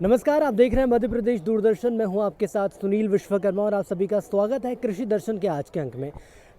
नमस्कार, आप देख रहे हैं मध्य प्रदेश दूरदर्शन। मैं हूं आपके साथ सुनील विश्वकर्मा और आप सभी का स्वागत है कृषि दर्शन के आज के अंक में।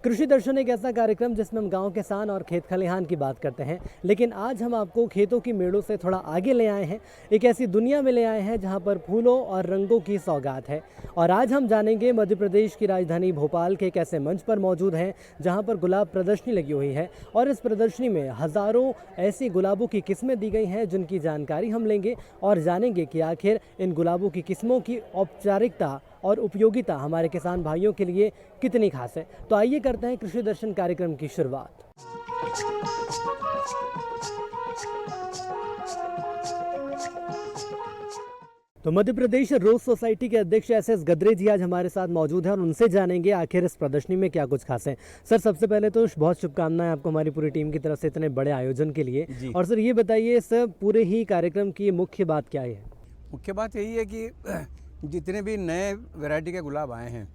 कृषि दर्शन एक ऐसा कार्यक्रम जिसमें हम गांव किसान और खेत खलिहान की बात करते हैं, लेकिन आज हम आपको खेतों की मेड़ों से थोड़ा आगे ले आए हैं। एक ऐसी दुनिया में ले आए हैं जहां पर फूलों और रंगों की सौगात है। और आज हम जानेंगे मध्य प्रदेश की राजधानी भोपाल के एक ऐसे मंच पर मौजूद हैं जहां पर गुलाब प्रदर्शनी लगी हुई है और इस प्रदर्शनी में हज़ारों ऐसी गुलाबों की किस्में दी गई हैं जिनकी जानकारी हम लेंगे और जानेंगे कि आखिर इन गुलाबों की किस्मों की औपचारिकता और उपयोगिता हमारे किसान भाइयों के लिए कितनी खास है। तो आइए करते हैं कृषि दर्शन कार्यक्रम की शुरुआत। तो मध्य प्रदेश रोज सोसाइटी के अध्यक्ष एस गद्रे जी आज हमारे साथ मौजूद हैं और उनसे जानेंगे आखिर इस प्रदर्शनी में क्या कुछ खास है। सर, सबसे पहले तो बहुत शुभकामनाएं आपको हमारी पूरी टीम की तरफ से इतने बड़े आयोजन के लिए। और सर ये बताइए, सर पूरे ही कार्यक्रम की मुख्य बात क्या है? मुख्य बात यही है कि जितने भी नए वैरायटी के गुलाब आए हैं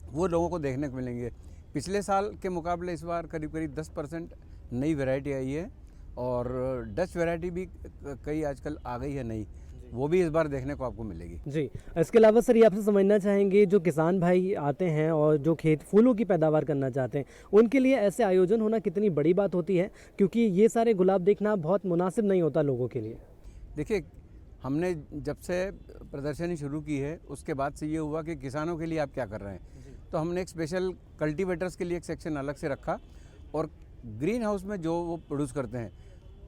वो लोगों को देखने को मिलेंगे। पिछले साल के मुकाबले इस बार करीब 10% नई वैरायटी आई है और डच वैरायटी भी कई आजकल आ गई है नई, वो भी इस बार देखने को आपको मिलेगी। जी, इसके अलावा सर ये आपसे समझना चाहेंगे, जो किसान भाई आते हैं और जो खेत फूलों की पैदावार करना चाहते हैं उनके लिए ऐसे आयोजन होना कितनी बड़ी बात होती है, क्योंकि ये सारे गुलाब देखना बहुत मुनासिब नहीं होता लोगों के लिए। देखिए, हमने जब से प्रदर्शनी शुरू की है उसके बाद से ये हुआ कि किसानों के लिए आप क्या कर रहे हैं, तो हमने एक स्पेशल कल्टीवेटर्स के लिए एक सेक्शन अलग से रखा और ग्रीन हाउस में जो वो प्रोड्यूस करते हैं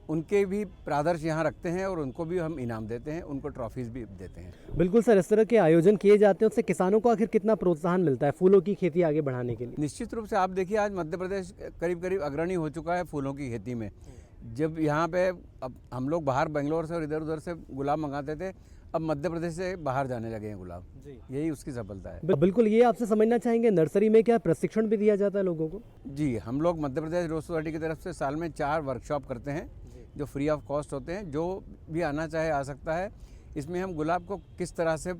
उनके भी प्रादर्श यहाँ रखते हैं और उनको भी हम इनाम देते हैं, उनको ट्रॉफीज़ भी देते हैं। बिल्कुल सर, इस तरह के आयोजन किए जाते हैं, उससे किसानों को आखिर कितना प्रोत्साहन मिलता है फूलों की खेती आगे बढ़ाने के लिए? निश्चित रूप से आप देखिए, आज मध्य प्रदेश करीब अग्रणी हो चुका है फूलों की खेती में। जब यहाँ पे अब हम लोग बाहर बेंगलोर से और इधर उधर से गुलाब मंगाते थे, अब मध्य प्रदेश से बाहर जाने लगे हैं गुलाब। यही उसकी सफलता है। बिल्कुल, ये आपसे समझना चाहेंगे, नर्सरी में क्या प्रशिक्षण भी दिया जाता है लोगों को? जी, हम लोग मध्य प्रदेश रोज सोसाइटी की तरफ से साल में 4 वर्कशॉप करते हैं जो फ्री ऑफ कॉस्ट होते हैं। जो भी आना चाहे आ सकता है। इसमें हम गुलाब को किस तरह से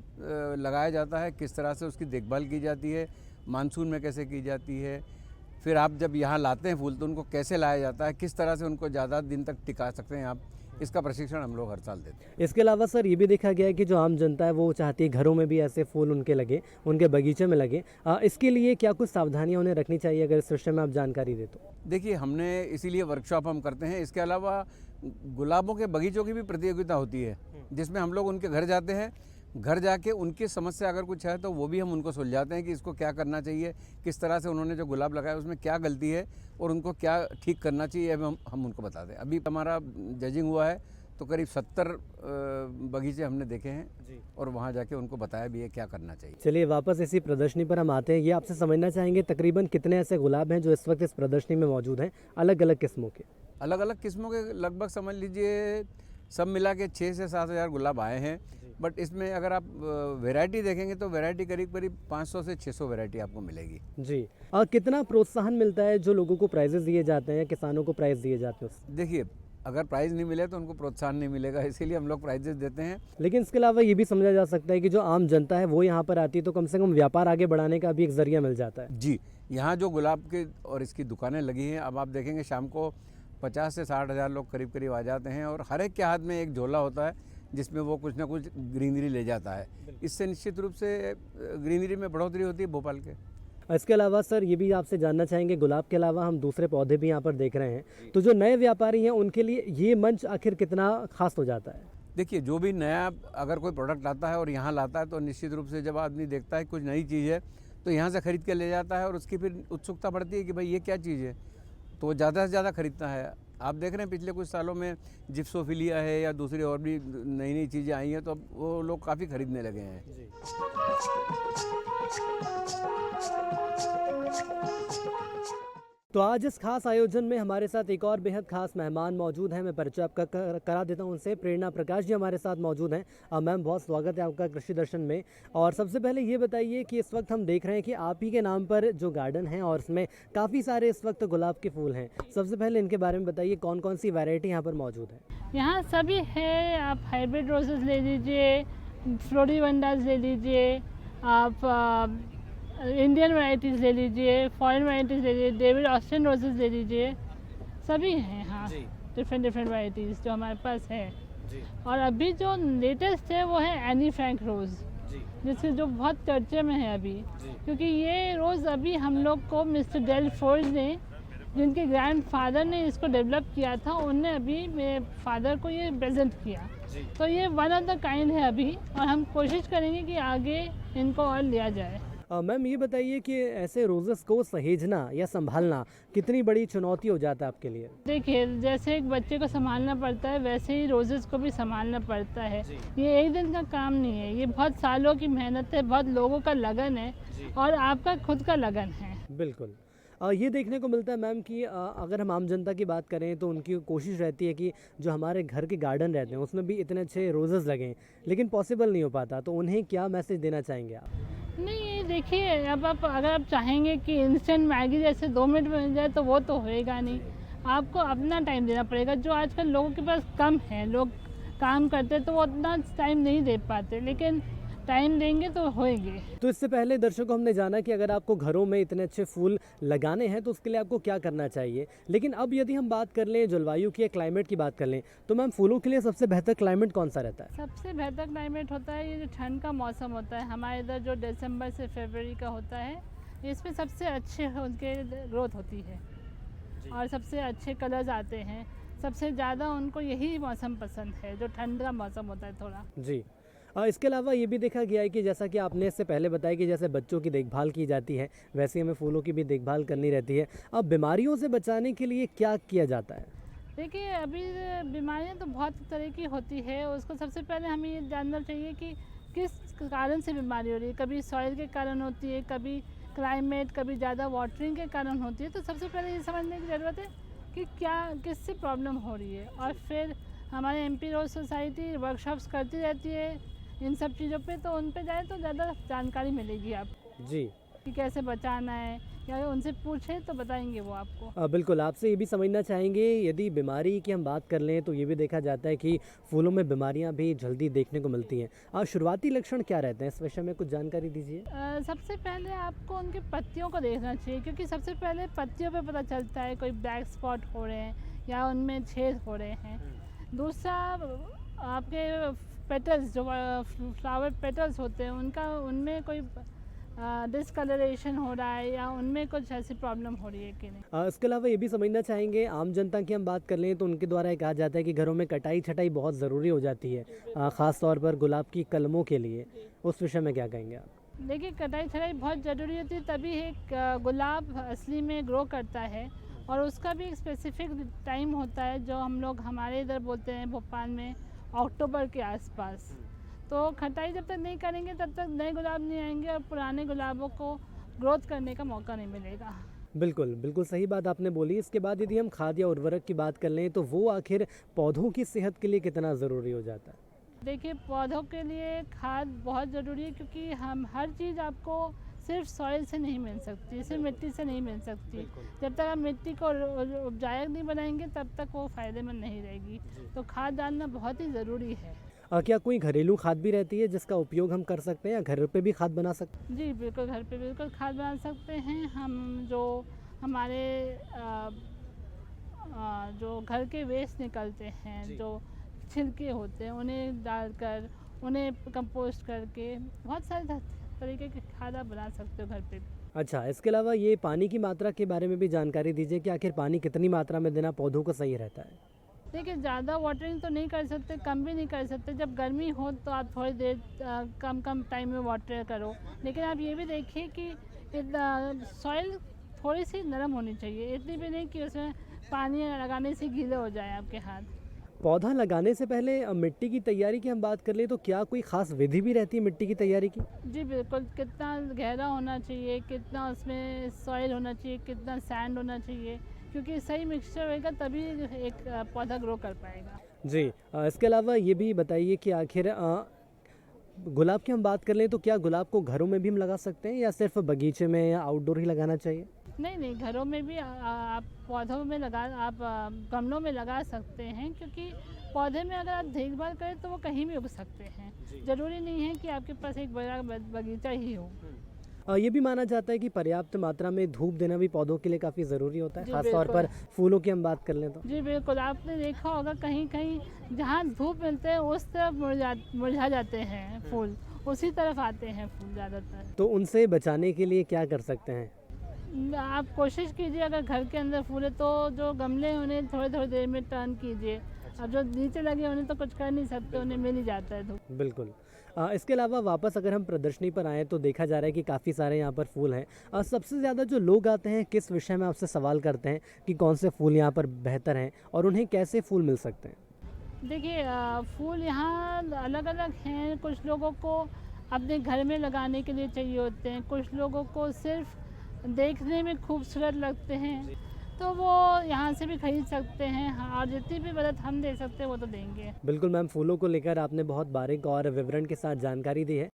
लगाया जाता है, किस तरह से उसकी देखभाल की जाती है, मानसून में कैसे की जाती है, फिर आप जब यहाँ लाते हैं फूल तो उनको कैसे लाया जाता है, किस तरह से उनको ज़्यादा दिन तक टिका सकते हैं आप, इसका प्रशिक्षण हम लोग हर साल देते हैं। इसके अलावा सर ये भी देखा गया है कि जो आम जनता है वो चाहती है घरों में भी ऐसे फूल उनके लगे, उनके बगीचे में लगे। इसके लिए क्या कुछ सावधानियां उन्हें रखनी चाहिए, अगर इस विषय में आप जानकारी दें तो? देखिए, हमने इसीलिए वर्कशॉप हम करते हैं। इसके अलावा गुलाबों के बगीचों की भी प्रतियोगिता होती है जिसमें हम लोग उनके घर जाते हैं, घर जाके उनकी समस्या अगर कुछ है तो वो भी हम उनको सुलझाते हैं कि इसको क्या करना चाहिए, किस तरह से उन्होंने जो गुलाब लगाया उसमें क्या गलती है और उनको क्या ठीक करना चाहिए, हम उनको बताते हैं। अभी हमारा जजिंग हुआ है तो करीब 70 बगीचे हमने देखे हैं और वहाँ जाके उनको बताया भी है क्या करना चाहिए। चलिए वापस इसी प्रदर्शनी पर हम आते हैं। ये आपसे समझना चाहेंगे तकरीबन कितने ऐसे गुलाब हैं जो इस वक्त इस प्रदर्शनी में मौजूद हैं, अलग अलग किस्मों के? अलग अलग किस्मों के लगभग समझ लीजिए सब मिला के 6 से 7 हज़ार गुलाब आए हैं। बट इसमें अगर आप वैरायटी देखेंगे तो वैरायटी करीब 500 से 600 वैरायटी आपको मिलेगी। जी, कितना प्रोत्साहन मिलता है जो लोगों को प्राइजेस दिए जाते हैं या किसानों को प्राइज दिए जाते हैं? देखिए, अगर प्राइज़ नहीं मिले तो उनको प्रोत्साहन नहीं मिलेगा, इसीलिए हम लोग प्राइजेस देते हैं। लेकिन इसके अलावा ये भी समझा जा सकता है कि जो आम जनता है वो यहाँ पर आती है तो कम से कम व्यापार आगे बढ़ाने का भी एक जरिया मिल जाता है। जी, यहाँ जो गुलाब के और इसकी दुकानें लगी हैं, अब आप देखेंगे शाम को 50 से 60 हज़ार लोग करीब आ जाते हैं और हर एक के हाथ में एक झोला होता है जिसमें वो कुछ ना कुछ ग्रीनरी ले जाता है। इससे निश्चित रूप से ग्रीनरी में बढ़ोतरी होती है भोपाल के। इसके अलावा सर ये भी आपसे जानना चाहेंगे, गुलाब के अलावा हम दूसरे पौधे भी यहाँ पर देख रहे हैं, तो जो नए व्यापारी हैं उनके लिए ये मंच आखिर कितना खास हो जाता है? देखिए, जो भी नया अगर कोई प्रोडक्ट लाता है और यहाँ लाता है तो निश्चित रूप से जब आदमी देखता है कुछ नई चीज़ है तो यहाँ से ख़रीद के ले जाता है और उसकी फिर उत्सुकता बढ़ती है कि भाई ये क्या चीज़ है, तो वो ज़्यादा से ज़्यादा खरीदता है। आप देख रहे हैं पिछले कुछ सालों में जिप्सोफिलिया है या दूसरी और भी नई नई चीज़ें आई हैं तो अब वो लोग काफ़ी खरीदने लगे हैं। तो आज इस खास आयोजन में हमारे साथ एक और बेहद खास मेहमान मौजूद हैं। मैं परिचय आपका करा देता हूं उनसे। प्रेरणा प्रकाश जी हमारे साथ मौजूद हैं। मैम, बहुत स्वागत है आपका कृषि दर्शन में। और सबसे पहले ये बताइए कि इस वक्त हम देख रहे हैं कि आप ही के नाम पर जो गार्डन है और उसमें काफ़ी सारे इस वक्त गुलाब के फूल हैं। सबसे पहले इनके बारे में बताइए, कौन कौन सी वैरायटी यहाँ पर मौजूद है? यहाँ सभी है। आप हाइब्रिड रोजेस ले लीजिए, फ्लोरीवंडास ले लीजिए, आप इंडियन वैरायटीज़ ले लीजिए, फॉरेन वैरायटीज़ ले लीजिए, डेविड ऑस्टिन रोजेस ले लीजिए, सभी हैं। हाँ, डिफरेंट वैरायटीज़ जो हमारे पास है। और अभी जो लेटेस्ट है वो है एनी फ्रैंक रोज़, जिसके जो बहुत चर्चे में है अभी, क्योंकि ये रोज़ अभी हम लोग को मिस्टर डेल फोर्ज ने, जिनके ग्रैंडफादर ने इसको डेवलप किया था, उनने अभी मेरे फादर को ये प्रेजेंट किया। तो ये वन ऑफ द काइंड है अभी, और हम कोशिश करेंगे कि आगे इनको और लिया जाए। मैम, ये बताइए कि ऐसे रोजेस को सहेजना या संभालना कितनी बड़ी चुनौती हो जाता है आपके लिए? देखिए, जैसे एक बच्चे को संभालना पड़ता है, वैसे ही रोजेस को भी संभालना पड़ता है। ये एक दिन का काम नहीं है, ये बहुत सालों की मेहनत है, बहुत लोगों का लगन है, और आपका खुद का लगन है। बिल्कुल। ये देखने को मिलता है मैम कि अगर हम आम जनता की बात करें तो उनकी कोशिश रहती है कि जो हमारे घर के गार्डन रहते हैं उसमें भी इतने अच्छे रोजेस लगें, लेकिन पॉसिबल नहीं हो पाता। तो उन्हें क्या मैसेज देना चाहेंगे आप? नहीं, देखिए, अब आप अगर आप चाहेंगे कि इंस्टेंट मैगी जैसे 2 मिनट में मिल जाए तो वो तो होएगा नहीं। आपको अपना टाइम देना पड़ेगा, जो आजकल लोगों के पास कम है। लोग काम करते तो वो उतना टाइम नहीं दे पाते, लेकिन टाइम देंगे तो होएंगे। तो इससे पहले दर्शकों को हमने जाना कि अगर आपको घरों में इतने अच्छे फूल लगाने हैं तो उसके लिए आपको क्या करना चाहिए। लेकिन अब यदि हम बात कर लें जलवायु की या क्लाइमेट की बात कर लें, तो मैम फूलों के लिए सबसे बेहतर क्लाइमेट कौन सा रहता है? सबसे बेहतर क्लाइमेट होता है ये जो ठंड का मौसम होता है हमारे इधर, जो दिसंबर से फरवरी का होता है। इसमें सबसे अच्छे उनके ग्रोथ होती है और सबसे अच्छे कलर्स आते हैं। सबसे ज़्यादा उनको यही मौसम पसंद है, जो ठंड का मौसम होता है थोड़ा। जी। इसके अलावा ये भी देखा गया है कि जैसा कि आपने इससे पहले बताया कि जैसे बच्चों की देखभाल की जाती है, वैसे हमें फूलों की भी देखभाल करनी रहती है। अब बीमारियों से बचाने के लिए क्या किया जाता है? देखिए, अभी बीमारियां तो बहुत तरह की होती है। उसको सबसे पहले हमें ये जानना चाहिए कि किस कारण से बीमारी हो रही है। कभी सॉइल के कारण होती है, कभी क्लाइमेट, कभी ज़्यादा वाटरिंग के कारण होती है। तो सबसे पहले ये समझने की ज़रूरत है कि क्या किससे प्रॉब्लम हो रही है, और फिर हमारे MP रोज सोसाइटी वर्कशॉप्स करती रहती है इन सब चीज़ों पे, तो उन पे जाए तो ज़्यादा जानकारी मिलेगी आपको जी, कि कैसे बचाना है, या उनसे पूछें तो बताएंगे वो आपको। बिल्कुल। आपसे ये भी समझना चाहेंगे, यदि बीमारी की हम बात कर लें तो ये भी देखा जाता है कि फूलों में बीमारियां भी जल्दी देखने को मिलती हैं। शुरुआती लक्षण क्या रहते हैं, इस विषय में कुछ जानकारी दीजिए। सबसे पहले आपको उनके पत्तियों को देखना चाहिए, क्योंकि सबसे पहले पत्तियों पे पता चलता है कोई ब्लैक स्पॉट हो रहे हैं या उनमें छेद हो रहे हैं। दूसरा, आपके पेटल्स, जो फ्लावर पेटल्स होते हैं, उनमें कोई डिसकलरेशन हो रहा है या उनमें कुछ ऐसी प्रॉब्लम हो रही है कि नहीं। इसके अलावा ये भी समझना चाहेंगे, आम जनता की हम बात कर लें तो उनके द्वारा ये कहा जाता है कि घरों में कटाई छटाई बहुत ज़रूरी हो जाती है, ख़ास तौर पर गुलाब की कलमों के लिए। उस विषय में क्या कहेंगे आप? देखिए, कटाई छटाई बहुत ज़रूरी होती है, तभी एक गुलाब असली में ग्रो करता है, और उसका भी एक स्पेसिफिक टाइम होता है, जो हम लोग हमारे इधर बोलते हैं भोपाल में अक्टूबर के आसपास। तो खटाई जब तक नहीं करेंगे तब तक नए गुलाब नहीं आएंगे और पुराने गुलाबों को ग्रोथ करने का मौका नहीं मिलेगा। बिल्कुल, बिल्कुल सही बात आपने बोली। इसके बाद यदि हम खाद या उर्वरक की बात कर लें तो वो आखिर पौधों की सेहत के लिए कितना ज़रूरी हो जाता है? देखिए, पौधों के लिए खाद बहुत ज़रूरी है, क्योंकि हम हर चीज़ आपको सिर्फ सॉइल से नहीं मिल सकती, सिर्फ मिट्टी से नहीं मिल सकती। जब तक आप मिट्टी को उपजाऊ नहीं बनाएंगे तब तक वो फ़ायदेमंद नहीं रहेगी। तो खाद डालना बहुत ही ज़रूरी है। क्या कोई घरेलू खाद भी रहती है जिसका उपयोग हम कर सकते हैं या घर पे भी खाद बना सकते हैं? जी बिल्कुल, घर पे बिल्कुल खाद बना सकते हैं हम। जो हमारे जो घर के वेस्ट निकलते हैं, जो छिलके होते हैं, उन्हें डालकर, उन्हें कंपोस्ट करके बहुत सारे तरीके के खाद आप बना सकते हो घर पे। अच्छा, इसके अलावा ये पानी की मात्रा के बारे में भी जानकारी दीजिए कि आखिर पानी कितनी मात्रा में देना पौधों को सही रहता है? देखिए, ज़्यादा वाटरिंग तो नहीं कर सकते, कम भी नहीं कर सकते। जब गर्मी हो तो आप थोड़ी देर कम टाइम में वाटर करो, लेकिन आप ये भी देखिए कि सॉइल थोड़ी सी नरम होनी चाहिए, इतनी भी नहीं कि उसमें पानी लगाने से गीले हो जाए आपके हाथ। पौधा लगाने से पहले मिट्टी की तैयारी की हम बात कर लें तो क्या कोई ख़ास विधि भी रहती है मिट्टी की तैयारी की? जी बिल्कुल, कितना गहरा होना चाहिए, कितना उसमें सॉइल होना चाहिए, कितना सैंड होना चाहिए, क्योंकि सही मिक्सचर होएगा तभी एक पौधा ग्रो कर पाएगा। जी इसके अलावा ये भी बताइए कि आखिर गुलाब की हम बात कर लें तो क्या गुलाब को घरों में भी हम लगा सकते हैं या सिर्फ बगीचे में या आउटडोर ही लगाना चाहिए? नहीं, घरों में भी आप पौधों में गमलों में लगा सकते हैं, क्योंकि पौधे में अगर आप देखभाल करें तो वो कहीं भी उग सकते हैं। ज़रूरी नहीं है कि आपके पास एक बड़ा बगीचा ही हो। ये भी माना जाता है कि पर्याप्त मात्रा में धूप देना भी पौधों के लिए काफ़ी ज़रूरी होता है, जी, खासतौर पर बिल्कुल। फूलों की हम बात कर लें तो। जी बिल्कुल, आपने देखा होगा कहीं कहीं जहाँ धूप मिलते हैं उस तरफ मुरझा जाते हैं फूल, उसी तरफ आते हैं फूल ज़्यादातर। तो उनसे बचाने के लिए क्या कर सकते हैं? आप कोशिश कीजिए, अगर घर के अंदर फूल है तो जो गमले हैं उन्हें थोड़ी थोड़ी देर में टर्न कीजिए। अब जो नीचे लगे उन्हें तो कुछ कर नहीं सकते, उन्हें मिल ही जाता है धूप। बिल्कुल। इसके अलावा वापस अगर हम प्रदर्शनी पर आएँ तो देखा जा रहा है कि काफ़ी सारे यहाँ पर फूल हैं। सबसे ज़्यादा जो लोग आते हैं किस विषय में आपसे सवाल करते हैं कि कौन से फूल यहाँ पर बेहतर हैं और उन्हें कैसे फूल मिल सकते हैं? देखिए, फूल यहाँ अलग अलग हैं। कुछ लोगों को अपने घर में लगाने के लिए चाहिए होते हैं, कुछ लोगों को सिर्फ देखने में खूबसूरत लगते हैं, तो वो यहाँ से भी खरीद सकते हैं। हाँ, और जितनी भी मदद हम दे सकते हैं वो तो देंगे। बिल्कुल मैम, फूलों को लेकर आपने बहुत बारीक और विवरण के साथ जानकारी दी है।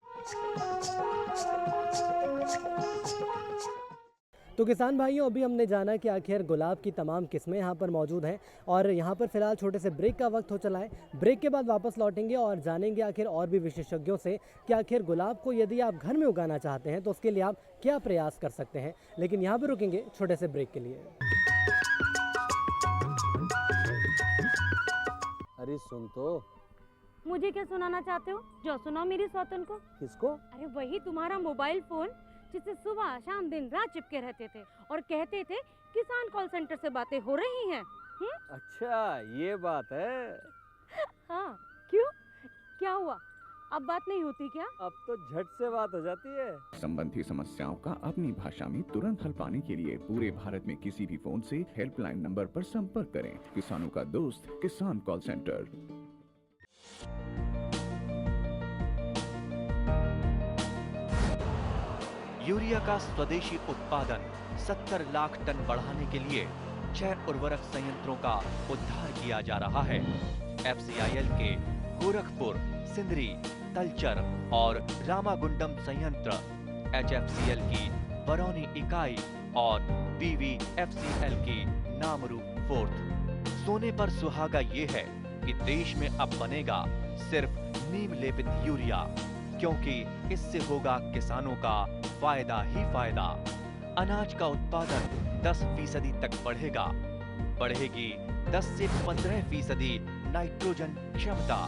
तो किसान भाइयों, अभी हमने जाना कि आखिर गुलाब की तमाम किस्में यहाँ पर मौजूद हैं और यहाँ पर फ़िलहाल छोटे से ब्रेक का वक्त हो चला है। ब्रेक के बाद वापस लौटेंगे और जानेंगे आखिर और भी विशेषज्ञों से कि आखिर गुलाब को यदि आप घर में उगाना चाहते हैं तो उसके लिए आप क्या प्रयास कर सकते हैं। लेकिन यहाँ पर रुकेंगे छोटे से ब्रेक के लिए। अरे सुन तो। मुझे क्या सुनाना चाहते हो? जो सुनाओ मेरी सौतन को। किसको? अरे वही तुम्हारा मोबाइल फोन जिससे सुबह शाम दिन रात चिपके रहते थे और कहते थे किसान कॉल सेंटर से बातें हो रही हैं। अच्छा ये बात है। हाँ, क्यों? क्या हुआ? अब बात नहीं होती क्या? अब तो झट से बात हो जाती है। संबंधी समस्याओं का अपनी भाषा में तुरंत हल पाने के लिए पूरे भारत में किसी भी फोन से हेल्पलाइन नंबर पर संपर्क करें। किसानों का दोस्त किसान कॉल सेंटर। यूरिया का स्वदेशी उत्पादन 70 लाख टन बढ़ाने के लिए 6 उर्वरक संयंत्रों का उद्धार किया जा रहा है। FCIL के गोरखपुर, सिंदरी, तलचर और रामागुंडम संयंत्र, HFCL की बरौनी इकाई और BVFCL की नामरू फोर्थ। सोने पर सुहागा ये है कि देश में अब बनेगा सिर्फ नीम लेपित यूरिया, क्योंकि इससे होगा किसानों का फायदा ही फायदा। अनाज का उत्पादन 10% तक बढ़ेगा। बढ़ेगी 10 से 15% नाइट्रोजन क्षमता।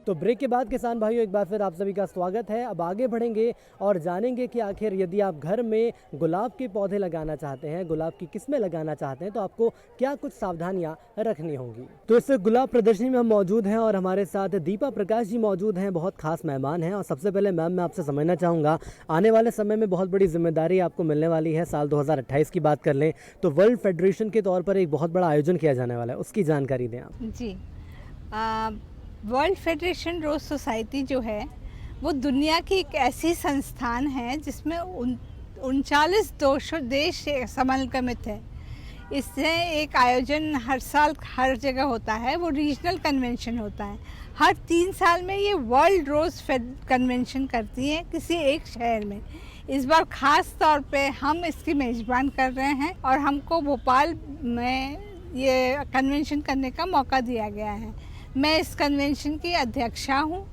तो ब्रेक के बाद किसान भाइयों, एक बार फिर आप सभी का स्वागत है। अब आगे बढ़ेंगे और जानेंगे कि आखिर यदि आप घर में गुलाब के पौधे लगाना चाहते हैं, गुलाब की किस्में लगाना चाहते हैं, तो आपको क्या कुछ सावधानियां रखनी होंगी। तो इस गुलाब प्रदर्शनी में हम मौजूद हैं और हमारे साथ दीपा प्रकाश जी मौजूद हैं, बहुत खास मेहमान हैं। और सबसे पहले मैम, मैं आपसे समझना चाहूँगा, आने वाले समय में बहुत बड़ी जिम्मेदारी आपको मिलने वाली है। साल 2028 की बात कर लें तो वर्ल्ड फेडरेशन के तौर पर एक बहुत बड़ा आयोजन किया जाने वाला है, उसकी जानकारी दें आप। जी, वर्ल्ड फेडरेशन रोज सोसाइटी जो है वो दुनिया की एक ऐसी संस्थान है जिसमें 39 देश समलगमित है। इससे एक आयोजन हर साल हर जगह होता है, वो रीजनल कन्वेंशन होता है। हर 3 साल में ये वर्ल्ड रोज कन्वेंशन करती है किसी एक शहर में। इस बार ख़ास तौर पे हम इसकी मेज़बान कर रहे हैं और हमको भोपाल में ये कन्वेंशन करने का मौका दिया गया है। मैं इस कन्वेंशन की अध्यक्षा हूँ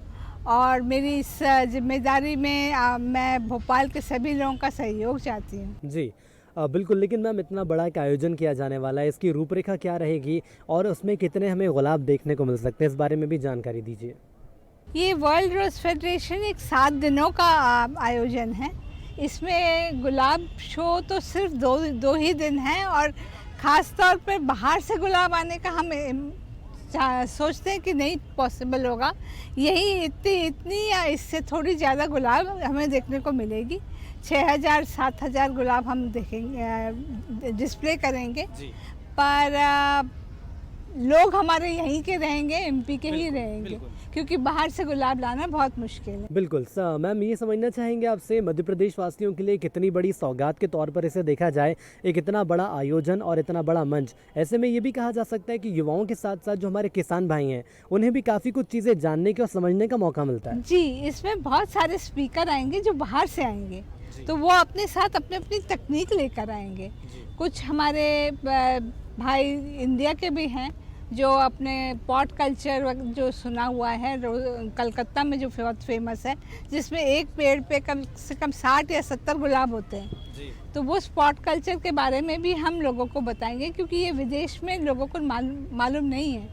और मेरी इस जिम्मेदारी में मैं भोपाल के सभी लोगों का सहयोग चाहती हूँ। जी बिल्कुल, लेकिन मैम इतना बड़ा एक आयोजन किया जाने वाला है, इसकी रूपरेखा क्या रहेगी और उसमें कितने हमें गुलाब देखने को मिल सकते हैं, इस बारे में भी जानकारी दीजिए। ये वर्ल्ड रोज फेडरेशन एक 7 दिनों का आयोजन है। इसमें गुलाब शो तो सिर्फ दो ही दिन है और ख़ास तौर पर बाहर से गुलाब आने का हम सोचते हैं कि नहीं पॉसिबल होगा। यही इतनी या इससे थोड़ी ज़्यादा गुलाब हमें देखने को मिलेगी। 6,000-7,000 गुलाब हम देखेंगे, डिस्प्ले करेंगे। पर लोग हमारे यहीं के रहेंगे, एमपी के ही रहेंगे, क्योंकि बाहर से गुलाब लाना बहुत मुश्किल है। बिल्कुल सर, मैम ये समझना चाहेंगे आपसे, मध्य प्रदेश वासियों के लिए कितनी बड़ी सौगात के तौर पर इसे देखा जाए, एक इतना बड़ा आयोजन और इतना बड़ा मंच। ऐसे में ये भी कहा जा सकता है कि युवाओं के साथ साथ जो हमारे किसान भाई हैं उन्हें भी काफ़ी कुछ चीज़ें जानने के और समझने का मौका मिलता है। जी, इसमें बहुत सारे स्पीकर आएंगे जो बाहर से आएंगे, तो वो अपने साथ अपनी अपनी तकनीक लेकर आएंगे। कुछ हमारे भाई इंडिया के भी हैं जो अपने पॉट कल्चर जो सुना हुआ है, कलकत्ता में जो बहुत फेमस है, जिसमें एक पेड़ पे कम से कम 60 या 70 गुलाब होते हैं। तो वो स्पॉट कल्चर के बारे में भी हम लोगों को बताएंगे, क्योंकि ये विदेश में लोगों को मालूम नहीं है।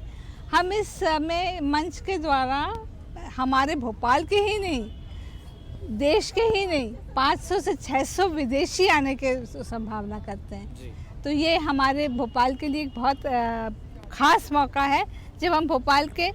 हम इस में मंच के द्वारा हमारे भोपाल के ही नहीं, देश के ही नहीं, 500 से 600 विदेशी आने के संभावना करते हैं। तो ये हमारे भोपाल के लिए एक बहुत ख़ास मौका है, जब हम भोपाल के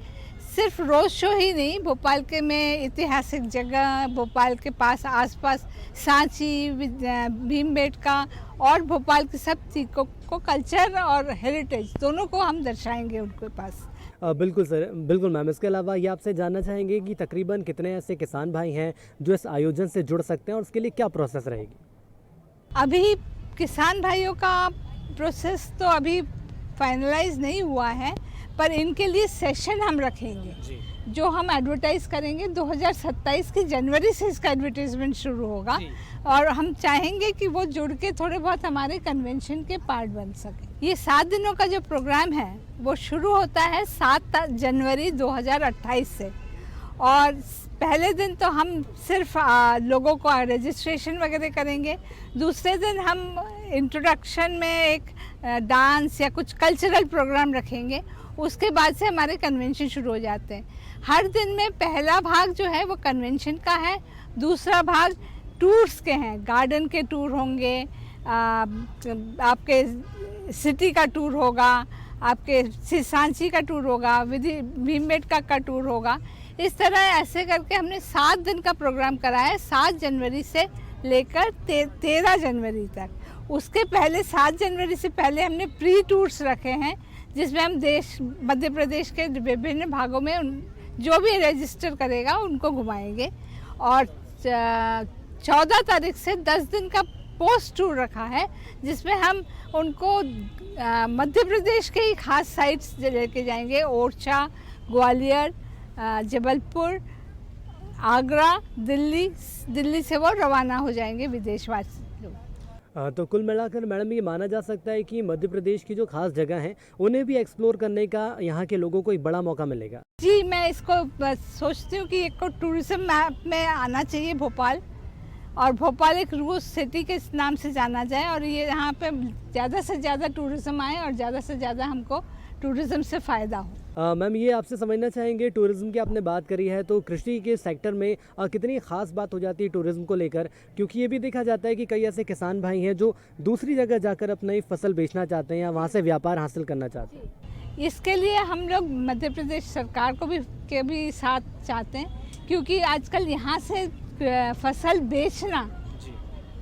सिर्फ रोड शो ही नहीं, भोपाल के में ऐतिहासिक जगह, भोपाल के पास आसपास सांची, भीमबेटका और भोपाल की सब चीज़ों को कल्चर और हेरिटेज दोनों को हम दर्शाएंगे उनके पास। बिल्कुल सर, बिल्कुल मैम। इसके अलावा ये आपसे जानना चाहेंगे कि तकरीबन कितने ऐसे किसान भाई हैं जो इस आयोजन से जुड़ सकते हैं और उसके लिए क्या प्रोसेस रहेगी? अभी किसान भाइयों का प्रोसेस तो अभी फाइनलाइज नहीं हुआ है, पर इनके लिए सेशन हम रखेंगे जो हम एडवर्टाइज करेंगे। 2027 की जनवरी से इसका एडवर्टाइजमेंट शुरू होगा और हम चाहेंगे कि वो जुड़ के थोड़े बहुत हमारे कन्वेंशन के पार्ट बन सके। ये 7 दिनों का जो प्रोग्राम है वो शुरू होता है 7 जनवरी 2028 से, और पहले दिन तो हम सिर्फ लोगों को रजिस्ट्रेशन वगैरह करेंगे। दूसरे दिन हम इंट्रोडक्शन में एक डांस या कुछ कल्चरल प्रोग्राम रखेंगे। उसके बाद से हमारे कन्वेंशन शुरू हो जाते हैं। हर दिन में पहला भाग जो है वो कन्वेंशन का है, दूसरा भाग टूर्स के हैं, गार्डन के टूर होंगे, आपके सिटी का टूर होगा, आपके सांची का टूर होगा, भीमबेटका का टूर होगा। इस तरह ऐसे करके हमने 7 दिन का प्रोग्राम कराया है, 7 जनवरी से लेकर 13 जनवरी तक। उसके पहले 7 जनवरी से पहले हमने प्री टूर्स रखे हैं, जिसमें हम मध्य प्रदेश के विभिन्न भागों में जो भी रजिस्टर करेगा उनको घुमाएंगे। और 14 तारीख से 10 दिन का पोस्ट टूर रखा है, जिसमें हम उनको मध्य प्रदेश के ही खास साइट्स लेके जाएंगे। ओरछा, ग्वालियर, जबलपुर, आगरा, दिल्ली से वो रवाना हो जाएंगे विदेशवासी लोग। तो कुल मिलाकर मैडम ये माना जा सकता है कि मध्य प्रदेश की जो खास जगह हैं उन्हें भी एक्सप्लोर करने का यहाँ के लोगों को एक बड़ा मौका मिलेगा। जी, मैं इसको सोचती हूँ कि एक को टूरिज्म मैप में आना चाहिए भोपाल, और भोपाल एक रूस सिटी के नाम से जाना जाए, और ये यहाँ पे ज़्यादा से ज़्यादा टूरिज्म आए और ज़्यादा से ज़्यादा हमको टूरिज्म से फ़ायदा हो। मैम ये आपसे समझना चाहेंगे, टूरिज्म की आपने बात करी है, तो कृषि के सेक्टर में कितनी ख़ास बात हो जाती है टूरिज्म को लेकर, क्योंकि ये भी देखा जाता है कि कई ऐसे किसान भाई हैं जो दूसरी जगह जाकर अपनी फसल बेचना चाहते हैं या वहाँ से व्यापार हासिल करना चाहते हैं। इसके लिए हम लोग मध्य प्रदेश सरकार को भी साथ चाहते हैं, क्योंकि आजकल यहाँ से फसल बेचना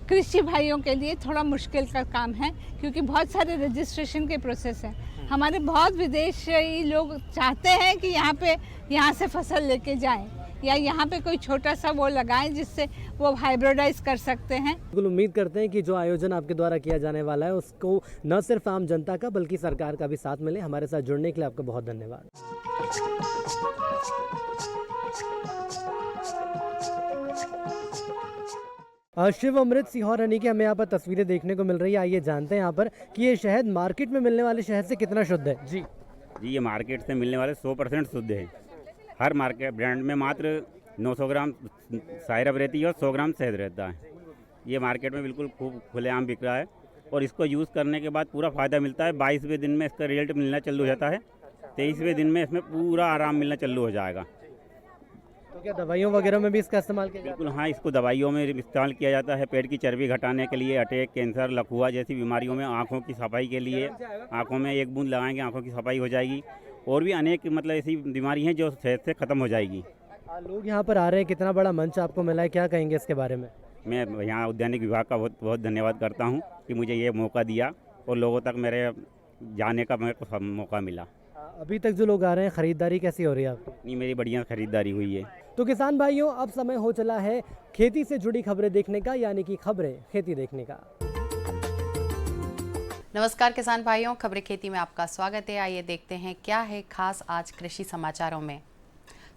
कृषि भाइयों के लिए थोड़ा मुश्किल का काम है, क्योंकि बहुत सारे रजिस्ट्रेशन के प्रोसेस हैं। हमारे बहुत विदेशी लोग चाहते हैं कि यहाँ से फसल लेके जाएं, या यहाँ पे कोई छोटा सा वो लगाएं जिससे वो हाइब्रिडाइज कर सकते हैं। बिल्कुल उम्मीद करते हैं कि जो आयोजन आपके द्वारा किया जाने वाला है उसको न सिर्फ आम जनता का बल्कि सरकार का भी साथ मिले। हमारे साथ जुड़ने के लिए आपका बहुत धन्यवाद। शिव अमृत सीहोर हनी की हमें यहाँ पर तस्वीरें देखने को मिल रही है। आइए जानते हैं यहाँ पर कि ये शहद मार्केट में मिलने वाले शहद से कितना शुद्ध है। जी ये मार्केट से मिलने वाले 100% शुद्ध है। हर मार्केट ब्रांड में मात्र 900 ग्राम साइरप रहती है और 100 ग्राम शहद रहता है। ये मार्केट में बिल्कुल खूब खुलेआम बिक रहा है और इसको यूज़ करने के बाद पूरा फ़ायदा मिलता है। 22वें दिन में इसका रिजल्ट मिलना चालू हो जाता है, 23वें दिन में इसमें पूरा आराम मिलना चालू हो जाएगा। तो क्या दवाइयों वगैरह में भी इसका इस्तेमाल किया जाता है? बिल्कुल हाँ, इसको दवाइयों में इस्तेमाल किया जाता है। पेट की चर्बी घटाने के लिए, अटैक, कैंसर, लकवा जैसी बीमारियों में, आँखों की सफाई के लिए, आँखों में 1 बूंद लगाएंगे आँखों की सफाई हो जाएगी। और भी अनेक ऐसी बीमारी हैं जो शहद से ख़त्म हो जाएगी। लोग यहाँ पर आ रहे हैं, कितना बड़ा मंच आपको मिला है, क्या कहेंगे इसके बारे में? मैं यहाँ उद्यानिक विभाग का बहुत बहुत धन्यवाद करता हूँ कि मुझे ये मौका दिया और लोगों तक मेरे जाने का मेरे को मौका मिला। अभी तक जो लोग आ रहे हैं, ख़रीदारी कैसी हो रही है आपकी? नहीं, मेरी बढ़िया खरीदारी हुई है। तो किसान भाइयों, अब समय हो चला है खेती से जुड़ी खबरें देखने का, यानी कि खबरें खेती देखने का। नमस्कार किसान भाइयों, खबरें खेती में आपका स्वागत है। आइए देखते हैं क्या है खास आज कृषि समाचारों में।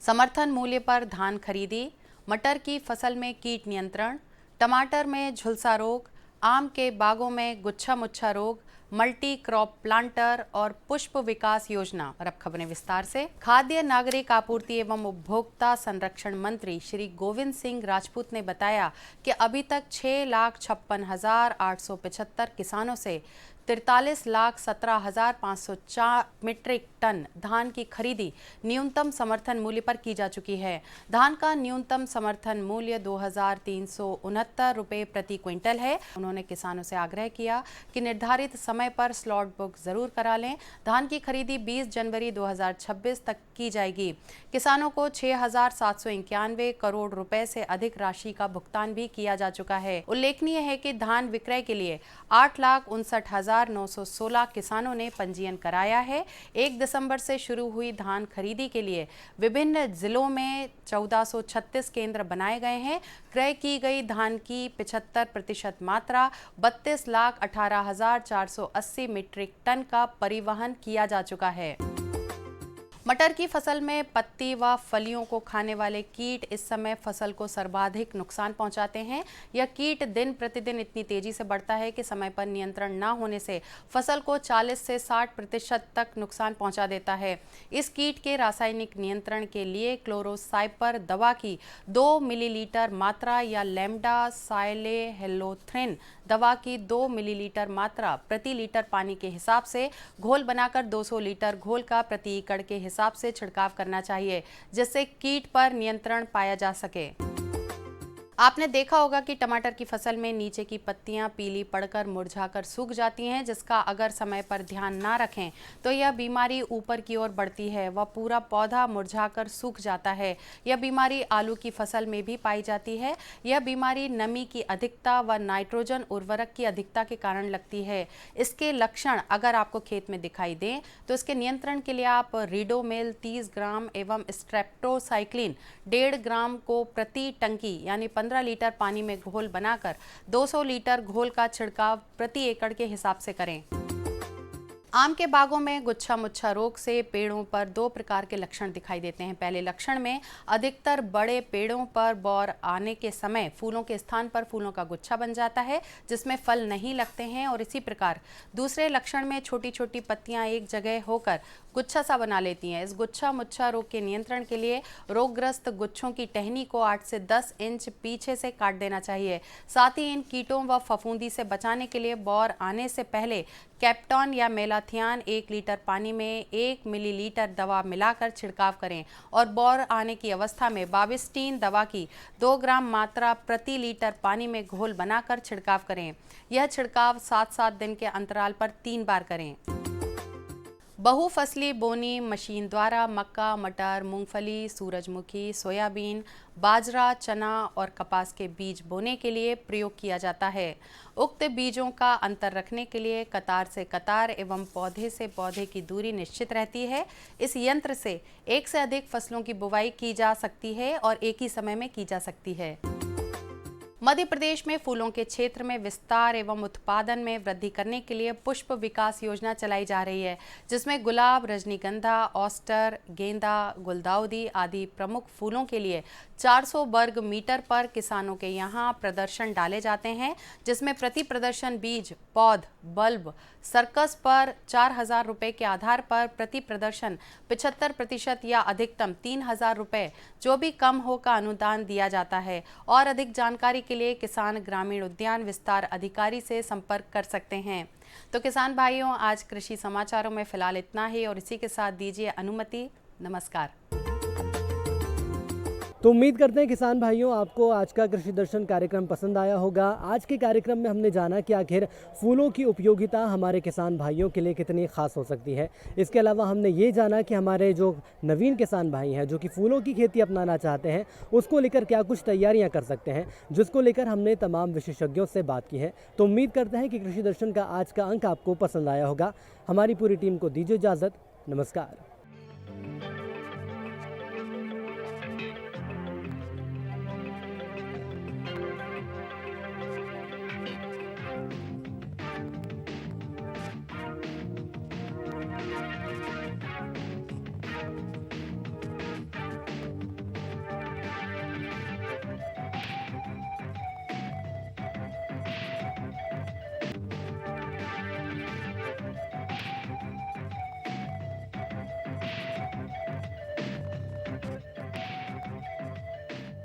समर्थन मूल्य पर धान खरीदी, मटर की फसल में कीट नियंत्रण, टमाटर में झुलसा रोग, आम के बागों में गुच्छा मुच्छा रोग, मल्टी क्रॉप प्लांटर और पुष्प विकास योजना। और अब खबरें विस्तार से। खाद्य नागरिक आपूर्ति एवं उपभोक्ता संरक्षण मंत्री श्री गोविंद सिंह राजपूत ने बताया कि अभी तक 6,56,875 किसानों से 43,17,504 मीट्रिक टन धान की खरीदी न्यूनतम समर्थन मूल्य पर की जा चुकी है। धान का न्यूनतम समर्थन मूल्य 2,369 रुपये प्रति क्विंटल है। उन्होंने किसानों से आग्रह किया कि निर्धारित समय पर स्लॉट बुक जरूर करा लें। धान की खरीदी 20 जनवरी 2026 तक की जाएगी। किसानों को 6,791 करोड़ रुपए से अधिक राशि का भुगतान भी किया जा चुका है। उल्लेखनीय है कि धान विक्रय के लिए 8,59,916 किसानों ने पंजीयन कराया है। 1 दिसंबर से शुरू हुई धान खरीदी के लिए विभिन्न जिलों में 1436 केंद्र बनाए गए हैं। क्रय की गई धान की 75% मात्रा 32,18,480 मीट्रिक टन का परिवहन किया जा चुका है। मटर की फसल में पत्ती व फलियों को खाने वाले कीट इस समय फसल को सर्वाधिक नुकसान पहुंचाते हैं। यह कीट दिन प्रतिदिन इतनी तेजी से बढ़ता है कि समय पर नियंत्रण न होने से फसल को 40 से 60% तक नुकसान पहुंचा देता है। इस कीट के रासायनिक नियंत्रण के लिए क्लोरोसाइपर दवा की 2 मिलीलीटर मात्रा या लैम्डा साइलेहेलोथ्रिन दवा की 2 मिलीलीटर मात्रा प्रति लीटर पानी के हिसाब से घोल बनाकर 200 लीटर घोल का प्रति एकड़ के हिसाब से छिड़काव करना चाहिए, जिससे कीट पर नियंत्रण पाया जा सके। आपने देखा होगा कि टमाटर की फसल में नीचे की पत्तियां पीली पड़कर मुरझाकर सूख जाती हैं, जिसका अगर समय पर ध्यान ना रखें तो यह बीमारी ऊपर की ओर बढ़ती है व पूरा पौधा मुरझाकर सूख जाता है। यह बीमारी आलू की फसल में भी पाई जाती है। यह बीमारी नमी की अधिकता व नाइट्रोजन उर्वरक की अधिकता के कारण लगती है। इसके लक्षण अगर आपको खेत में दिखाई दें तो इसके नियंत्रण के लिए आप रीडोमेल 30 ग्राम एवं स्ट्रेप्टोसाइक्लिन 1.5 ग्राम को प्रति टंकी यानी 15 लीटर पानी में घोल बनाकर 200 लीटर घोल का छिड़काव प्रति एकड़ के हिसाब से करें। आम के बागों में गुच्छा मुच्छा रोग से पेड़ों पर 2 प्रकार के लक्षण दिखाई देते हैं। पहले लक्षण में अधिकतर बड़े पेड़ों पर बौर आने के समय फूलों के स्थान पर फूलों का गुच्छा बन जाता है, जिसमें फल नहीं लगते हैं। और इसी प्रकार दूसरे लक्षण में छोटी छोटी पत्तियां एक जगह होकर गुच्छा सा बना लेती हैं। इस गुच्छा मुच्छा रोग के नियंत्रण के लिए रोगग्रस्त गुच्छों की टहनी को 8 से 10 इंच पीछे से काट देना चाहिए। साथ ही इन कीटों व फफूंदी से बचाने के लिए बौर आने से पहले कैप्टॉन या मेलाथियान 1 लीटर पानी में 1 मिलीलीटर दवा मिलाकर छिड़काव करें और बौर आने की अवस्था में बाविस्टीन दवा की 2 ग्राम मात्रा प्रति लीटर पानी में घोल बनाकर छिड़काव करें। यह छिड़काव 7-7 दिन के अंतराल पर 3 बार करें। बहुफसली बोनी मशीन द्वारा मक्का, मटर, मूंगफली, सूरजमुखी, सोयाबीन, बाजरा, चना और कपास के बीज बोने के लिए प्रयोग किया जाता है। उक्त बीजों का अंतर रखने के लिए कतार से कतार एवं पौधे से पौधे की दूरी निश्चित रहती है। इस यंत्र से एक से अधिक फसलों की बुवाई की जा सकती है और एक ही समय में की जा सकती है। मध्य प्रदेश में फूलों के क्षेत्र में विस्तार एवं उत्पादन में वृद्धि करने के लिए पुष्प विकास योजना चलाई जा रही है, जिसमें गुलाब, रजनीगंधा, ऑस्टर, गेंदा, गुलदाउदी आदि प्रमुख फूलों के लिए 400 वर्ग मीटर पर किसानों के यहाँ प्रदर्शन डाले जाते हैं, जिसमें प्रति प्रदर्शन बीज, पौध, बल्ब, सर्कस पर 4,000 रुपये के आधार पर प्रति प्रदर्शन 75% या अधिकतम 3,000 रुपये जो भी कम हो का अनुदान दिया जाता है। और अधिक जानकारी के लिए किसान ग्रामीण उद्यान विस्तार अधिकारी से संपर्क कर सकते हैं। तो किसान भाइयों, आज कृषि समाचारों में फिलहाल इतना ही और इसी के साथ दीजिए अनुमति। नमस्कार। तो उम्मीद करते हैं किसान भाइयों आपको आज का कृषि दर्शन कार्यक्रम पसंद आया होगा। आज के कार्यक्रम में हमने जाना कि आखिर फूलों की उपयोगिता हमारे किसान भाइयों के लिए कितनी खास हो सकती है। इसके अलावा हमने ये जाना कि हमारे जो नवीन किसान भाई हैं जो कि फूलों की खेती अपनाना चाहते हैं उसको लेकर क्या कुछ तैयारियां कर सकते हैं, जिसको लेकर हमने तमाम विशेषज्ञों से बात की है। तो उम्मीद करते हैं कि कृषि दर्शन का आज का अंक आपको पसंद आया होगा। हमारी पूरी टीम को दीजिए इजाज़त। नमस्कार।